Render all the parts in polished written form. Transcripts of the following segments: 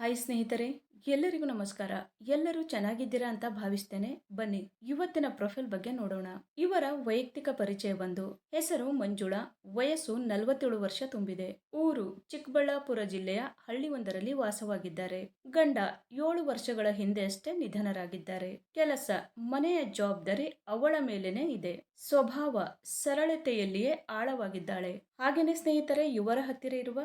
Hi ಸ್ನೇಹಿತರೆ, ಎಲ್ಲರಿಗೂ ನಮಸ್ಕಾರ. ಎಲ್ಲರೂ ಚೆನ್ನಾಗಿದ್ದೀರಾ ಅಂತ ಭಾವಿಸ್ತೇನೆ. ಬನ್ನಿ ಇವತ್ತಿನ ಪ್ರೊಫೈಲ್ ಬಗ್ಗೆ ನೋಡೋಣ. ಇವರ ವೈಯಕ್ತಿಕ ಪರಿಚಯ ಬಂದು ಹೆಸರು ಮಂಜುಳಾ, ವಯಸ್ಸು 47 ವರ್ಷ ತುಂಬಿದೆ. ಊರು ಚಿಕ್ಕಬಳ್ಳಾಪುರ ಜಿಲ್ಲೆಯ ಹಳ್ಳಿಯೊಂದರಲ್ಲಿ ವಾಸವಾಗಿದ್ದಾರೆ. ಗಂಡ 7 ವರ್ಷಗಳ ಹಿಂದೆ ಅಷ್ಟೇ ನಿಧನರಾಗಿದ್ದಾರೆ. ಕೆಲಸ ಮನೆಯ ಜವಾಬ್ದಾರಿ ಅವಳ ಮೇಲೇನೆ ಇದೆ. ಸ್ವಭಾವ ಸರಳತೆಯಲ್ಲಿಯೇ ಆಳವಾಗಿದ್ದಾಳೆ. ಹಾಗೇನೆ ಸ್ನೇಹಿತರೆ, ಇವರ ಹತ್ತಿರ ಇರುವ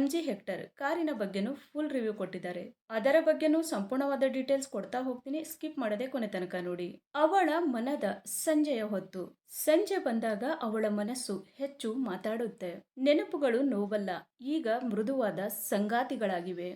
MG ಹೆಕ್ಟರ್ ಕಾರಿನ ಬಗ್ಗೆನೂ ಫುಲ್ ರಿವ್ಯೂ ಕೊಟ್ಟಿದ್ದಾರೆ. ಅದರ ಬಗ್ಗೆನೂ ಸಂಪೂರ್ಣವಾದ ಡೀಟೇಲ್ಸ್ ಕೊಡ್ತಾ ಹೋಗ್ತೀನಿ, ಸ್ಕಿಪ್ ಮಾಡದೆ ಕೊನೆ ತನಕ ನೋಡಿ. ಅವಳ ಮನದ ಸಂಜೆಯ ಹೊತ್ತು. ಸಂಜೆ ಬಂದಾಗ ಅವಳ ಮನಸ್ಸು ಹೆಚ್ಚು ಮಾತಾಡುತ್ತೆ. ನೆನಪುಗಳು ನೋವಲ್ಲ, ಈಗ ಮೃದುವಾದ ಸಂಗಾತಿಗಳಾಗಿವೆ.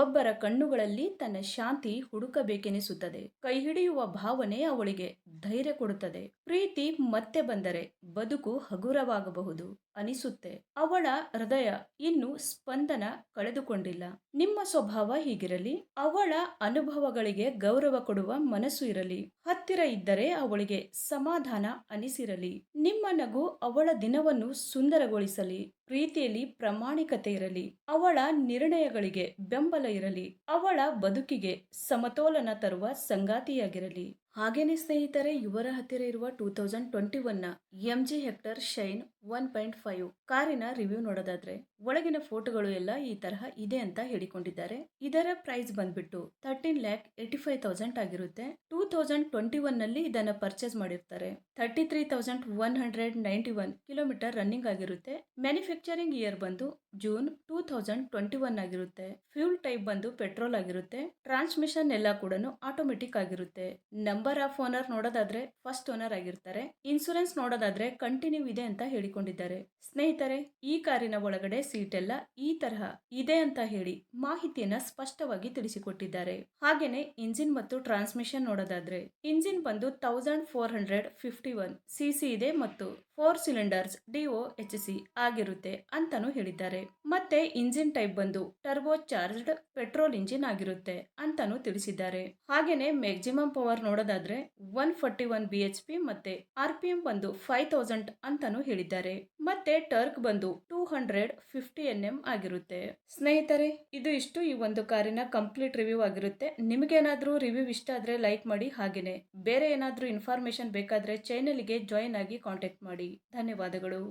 ಒಬ್ಬರ ಕಣ್ಣುಗಳಲ್ಲಿ ತನ್ನ ಶಾಂತಿ ಹುಡುಕಬೇಕೆನಿಸುತ್ತದೆ. ಕೈ ಹಿಡಿಯುವ ಭಾವನೆ ಅವಳಿಗೆ ಧೈರ್ಯ ಕೊಡುತ್ತದೆ. ಪ್ರೀತಿ ಮತ್ತೆ ಬಂದರೆ ಬದುಕು ಹಗುರವಾಗಬಹುದು ಅನಿಸುತ್ತೆ. ಅವಳ ಹೃದಯ ಇನ್ನು ಸ್ಪಂದನ ಕಳೆದುಕೊಂಡಿಲ್ಲ. ನಿಮ್ಮ ಸ್ವಭಾವ ಹೀಗಿರಲಿ, ಅವಳ ಅನುಭವಗಳಿಗೆ ಗೌರವ ಕೊಡುವ ಮನಸ್ಸು ಇರಲಿ. ಹತ್ತಿರ ಇದ್ದರೆ ಅವಳಿಗೆ ಸಮಾಧಾನ ಅನಿಸಿರಲಿ. ನಿಮ್ಮ ನಗು ಅವಳ ದಿನವನ್ನು ಸುಂದರಗೊಳಿಸಲಿ. ಪ್ರೀತಿಯಲ್ಲಿ ಪ್ರಾಮಾಣಿಕತೆ ಇರಲಿ. ಅವಳ ನಿರ್ಣಯಗಳಿಗೆ ಬೆಂಬಲ ಇರಲಿ. ಅವಳ ಬದುಕಿಗೆ ಸಮತೋಲನ ತರುವ ಸಂಗಾತಿಯಾಗಿರಲಿ. ಹಾಗೇನೆ ಸ್ನೇಹಿತರೆ, ಇವರ ಹತ್ತಿರ ಇರುವ 2021 MG ಹೆಕ್ಟರ್ ಶೈನ್ 1.5 ಕಾರಿನ ರಿವ್ಯೂ ನೋಡೋದಾದ್ರೆ ಒಳಗಿನ ಫೋಟೋಗಳು ಎಲ್ಲ ಈ ತರಹ ಇದೆ ಅಂತ ಹೇಳಿಕೊಂಡಿದ್ದಾರೆ. ಇದರ ಪ್ರೈಸ್ ಬಂದ್ಬಿಟ್ಟು 13,85,000 ಆಗಿರುತ್ತೆ. 2021 ನಲ್ಲಿ ಇದನ್ನ ಪರ್ಚೇಸ್ ಮಾಡಿರ್ತಾರೆ. 33,191 ಕಿಲೋಮೀಟರ್ ರನ್ನಿಂಗ್ ಆಗಿರುತ್ತೆ. ಮ್ಯಾನುಫ್ಯಾಕ್ಚರಿಂಗ್ ಇಯರ್ ಬಂದು ಜೂನ್ 2021 ಆಗಿರುತ್ತೆ. ಫ್ಯೂಲ್ ಟೈಪ್ ಬಂದು ಪೆಟ್ರೋಲ್ ಆಗಿರುತ್ತೆ. ಟ್ರಾನ್ಸ್ಮಿಷನ್ ಎಲ್ಲ ಕೂಡ ಆಟೋಮೆಟಿಕ್ ಆಗಿರುತ್ತೆ. ನಂಬರ್ ಆಫ್ ಓನರ್ ನೋಡೋದಾದ್ರೆ ಫಸ್ಟ್ ಓನರ್ ಆಗಿರ್ತಾರೆ. ಇನ್ಸೂರೆನ್ಸ್ ನೋಡೋದಾದ್ರೆ ಕಂಟಿನ್ಯೂ ಇದೆ ಅಂತ ಹೇಳಿಕೊಂಡಿದ್ದಾರೆ. ಸ್ನೇಹಿತರೆ, ಈ ಕಾರಿನ ಒಳಗಡೆ ಸೀಟ್ ಎಲ್ಲ ಈ ತರಹ ಇದೆ ಅಂತ ಹೇಳಿ ಮಾಹಿತಿಯನ್ನ ಸ್ಪಷ್ಟವಾಗಿ ತಿಳಿಸಿಕೊಟ್ಟಿದ್ದಾರೆ. ಹಾಗೇನೆ ಇಂಜಿನ್ ಮತ್ತು ಟ್ರಾನ್ಸ್ಮಿಷನ್ ನೋಡೋದಾದ್ರೆ ಇಂಜಿನ್ ಬಂದು 1451 cc ಇದೆ ಮತ್ತು 4 ಸಿಲಿಂಡರ್ಸ್ DOHC ಆಗಿರುತ್ತೆ ಅಂತಾನು ಹೇಳಿದ್ದಾರೆ. ಮತ್ತೆ ಇಂಜಿನ್ ಟೈಪ್ ಬಂದು ಟರ್ಬೋ ಚಾರ್ಜ್ಡ್ ಪೆಟ್ರೋಲ್ ಇಂಜಿನ್ ಆಗಿರುತ್ತೆ ಅಂತಾನು ತಿಳಿಸಿದ್ದಾರೆ. ಹಾಗೇನೆ ಮ್ಯಾಕ್ಸಿಮಮ್ ಪವರ್ ನೋಡೋದಾದ್ರೆ 141 BHP ಮತ್ತೆ RPM ಬಂದು 5000 ಅಂತಾನು ಹೇಳಿದ್ದಾರೆ. ಮತ್ತೆ ಟರ್ಕ್ ಬಂದು 250 Nm ಆಗಿರುತ್ತೆ. ಸ್ನೇಹಿತರೆ, ಇದು ಇಷ್ಟು ಈ ಒಂದು ಕಾರಿನ ಕಂಪ್ಲೀಟ್ ರಿವ್ಯೂ ಆಗಿರುತ್ತೆ. ನಿಮಗೇನಾದ್ರೂ ರಿವ್ಯೂ ಇಷ್ಟ ಆದ್ರೆ ಲೈಕ್ ಮಾಡಿ. ಹಾಗೇನೆ ಬೇರೆ ಏನಾದ್ರೂ ಇನ್ಫಾರ್ಮೇಶನ್ ಬೇಕಾದ್ರೆ ಚಾನೆಲ್ಗೆ ಜಾಯಿನ್ ಆಗಿ ಕಾಂಟ್ಯಾಕ್ಟ್ ಮಾಡಿ. ಧನ್ಯವಾದಗಳು.